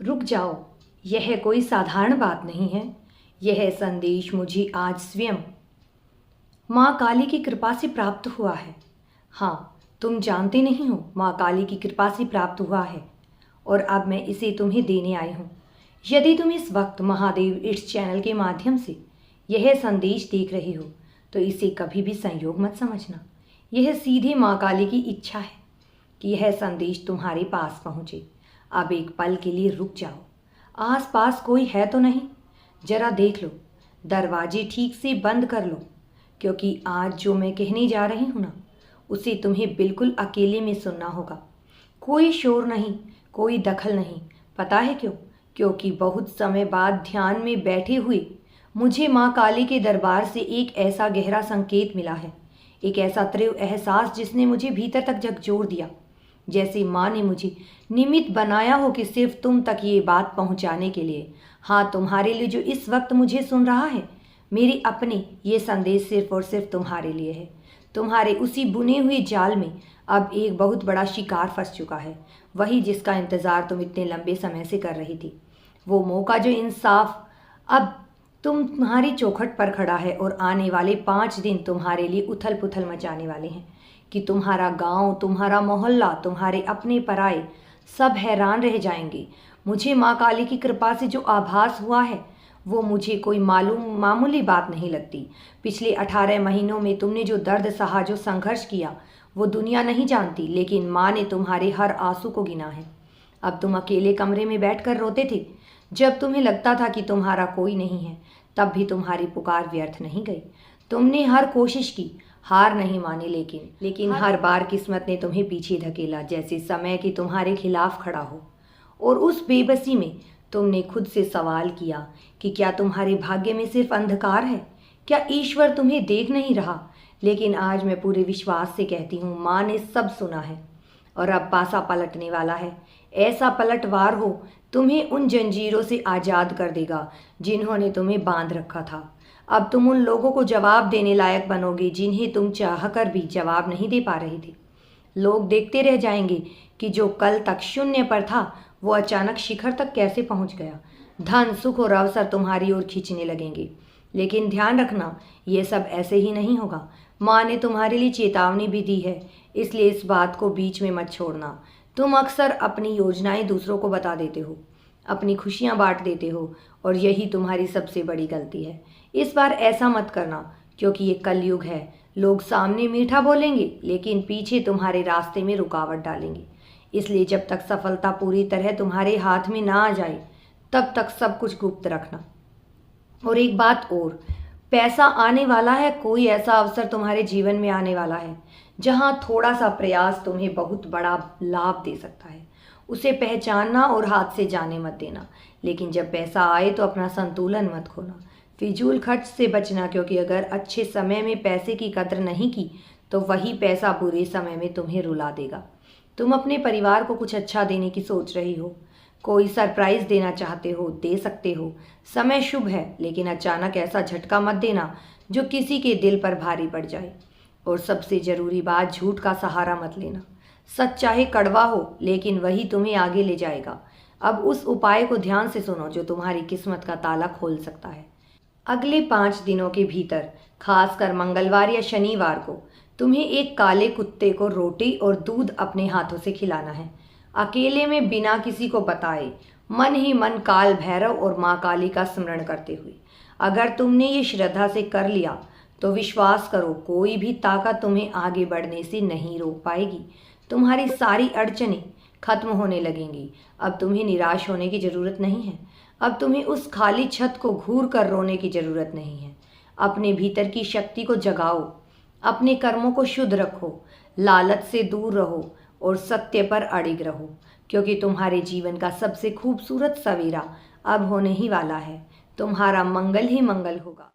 रुक जाओ, यह कोई साधारण बात नहीं है। यह संदेश मुझे आज स्वयं माँ काली की कृपा से प्राप्त हुआ है। हाँ, तुम जानते नहीं हो, माँ काली की कृपा से प्राप्त हुआ है और अब मैं इसे तुम्हें देने आई हूँ। यदि तुम इस वक्त महादेव इट्स चैनल के माध्यम से यह संदेश देख रहे हो तो इसे कभी भी संयोग मत समझना। यह सीधे माँ काली की इच्छा है कि यह संदेश तुम्हारे पास पहुँचे। अब एक पल के लिए रुक जाओ। आसपास कोई है तो नहीं? जरा देख लो, दरवाजे ठीक से बंद कर लो, क्योंकि आज जो मैं कहने जा रही हूँ ना, उसे तुम्हें बिल्कुल अकेले में सुनना होगा। कोई शोर नहीं, कोई दखल नहीं। पता है क्यों? क्योंकि बहुत समय बाद ध्यान में बैठे हुए मुझे माँ काली के दरबार से एक ऐसा गहरा संकेत मिला है, एक ऐसा तीव्र एहसास जिसने मुझे भीतर तक झकझोर दिया, जैसे माँ ने मुझे निमित्त बनाया हो कि सिर्फ तुम तक ये बात पहुँचाने के लिए। हाँ, तुम्हारे लिए जो इस वक्त मुझे सुन रहा है, मेरे अपने, ये संदेश सिर्फ और सिर्फ तुम्हारे लिए है। तुम्हारे उसी बुने हुए जाल में अब एक बहुत बड़ा शिकार फंस चुका है, वही जिसका इंतज़ार तुम इतने लंबे समय से कर रही थी। वो मौका जो इंसाफ अब तुम्हारी चौखट पर खड़ा है और आने वाले 5 दिन तुम्हारे लिए उथल पुथल मचाने वाले हैं कि तुम्हारा गांव, तुम्हारा मोहल्ला, तुम्हारे अपने पराए सब हैरान रह जाएंगे। मुझे माँ काली की कृपा से जो आभास हुआ है वो मुझे कोई मामूली बात नहीं लगती। पिछले 18 महीनों में तुमने जो दर्द सहा, जो संघर्ष किया, वो दुनिया नहीं जानती, लेकिन माँ ने तुम्हारे हर आंसू को गिना है। अब तुम अकेले कमरे में बैठकर रोते थे जब तुम्हें लगता था कि तुम्हारा कोई नहीं है, तब भी तुम्हारी पुकार व्यर्थ नहीं गई। तुमने हर कोशिश की, हार नहीं मानी, लेकिन हर बार किस्मत ने तुम्हें पीछे धकेला, जैसे समय की तुम्हारे खिलाफ खड़ा हो। और उस बेबसी में तुमने खुद से सवाल किया कि क्या तुम्हारे भाग्य में सिर्फ अंधकार है? क्या ईश्वर तुम्हें देख नहीं रहा? लेकिन आज मैं पूरे विश्वास से कहती हूँ, माँ ने सब सुना है और अब पासा पलटने वाला है। ऐसा पलटवार हो तुम्हें उन जंजीरों से आज़ाद कर देगा जिन्होंने तुम्हें बांध रखा था। अब तुम उन लोगों को जवाब देने लायक बनोगे जिन्हें तुम चाहकर भी जवाब नहीं दे पा रहे थे। लोग देखते रह जाएंगे कि जो कल तक शून्य पर था वो अचानक शिखर तक कैसे पहुंच गया। धन, सुख और अवसर तुम्हारी ओर खींचने लगेंगे। लेकिन ध्यान रखना, ये सब ऐसे ही नहीं होगा। माँ ने तुम्हारे लिए चेतावनी भी दी है, इसलिए इस बात को बीच में मत छोड़ना। तुम अक्सर अपनी योजनाएं दूसरों को बता देते हो, अपनी खुशियां बांट देते हो, और यही तुम्हारी सबसे बड़ी गलती है। इस बार ऐसा मत करना, क्योंकि ये कलयुग है। लोग सामने मीठा बोलेंगे लेकिन पीछे तुम्हारे रास्ते में रुकावट डालेंगे। इसलिए जब तक सफलता पूरी तरह तुम्हारे हाथ में ना आ जाए, तब तक सब कुछ गुप्त रखना। और एक बात और, पैसा आने वाला है। कोई ऐसा अवसर तुम्हारे जीवन में आने वाला है जहां थोड़ा सा प्रयास तुम्हें बहुत बड़ा लाभ दे सकता है। उसे पहचानना और हाथ से जाने मत देना। लेकिन जब पैसा आए तो अपना संतुलन मत खोना, फिजूल खर्च से बचना, क्योंकि अगर अच्छे समय में पैसे की कद्र नहीं की तो वही पैसा बुरे समय में तुम्हें रुला देगा। तुम अपने परिवार को कुछ अच्छा देने की सोच रही हो, कोई सरप्राइज देना चाहते हो, दे सकते हो। समय शुभ है, लेकिन अचानक ऐसा झटका मत देना जो किसी के दिल पर भारी पड़ जाए। और सबसे ज़रूरी बात, झूठ का सहारा मत लेना। सच चाहे कड़वा हो, लेकिन वही तुम्हें आगे ले जाएगा। अब उस उपाय को ध्यान से सुनो जो तुम्हारी किस्मत का ताला खोल सकता है। अगले 5 दिनों के भीतर, खासकर मंगलवार या शनिवार को, तुम्हें एक काले कुत्ते को रोटी और दूध अपने हाथों से खिलाना है, अकेले में, बिना किसी को बताए, मन ही मन काल भैरव और माँ काली का स्मरण करते हुए। अगर तुमने ये श्रद्धा से कर लिया तो विश्वास करो, कोई भी ताकत तुम्हें आगे बढ़ने से नहीं रोक पाएगी। तुम्हारी सारी अड़चनें खत्म होने लगेंगी। अब तुम्हें निराश होने की ज़रूरत नहीं है। अब तुम्हें उस खाली छत को घूर कर रोने की ज़रूरत नहीं है। अपने भीतर की शक्ति को जगाओ, अपने कर्मों को शुद्ध रखो, लालच से दूर रहो और सत्य पर अड़िग रहो, क्योंकि तुम्हारे जीवन का सबसे खूबसूरत सवेरा अब होने ही वाला है। तुम्हारा मंगल ही मंगल होगा।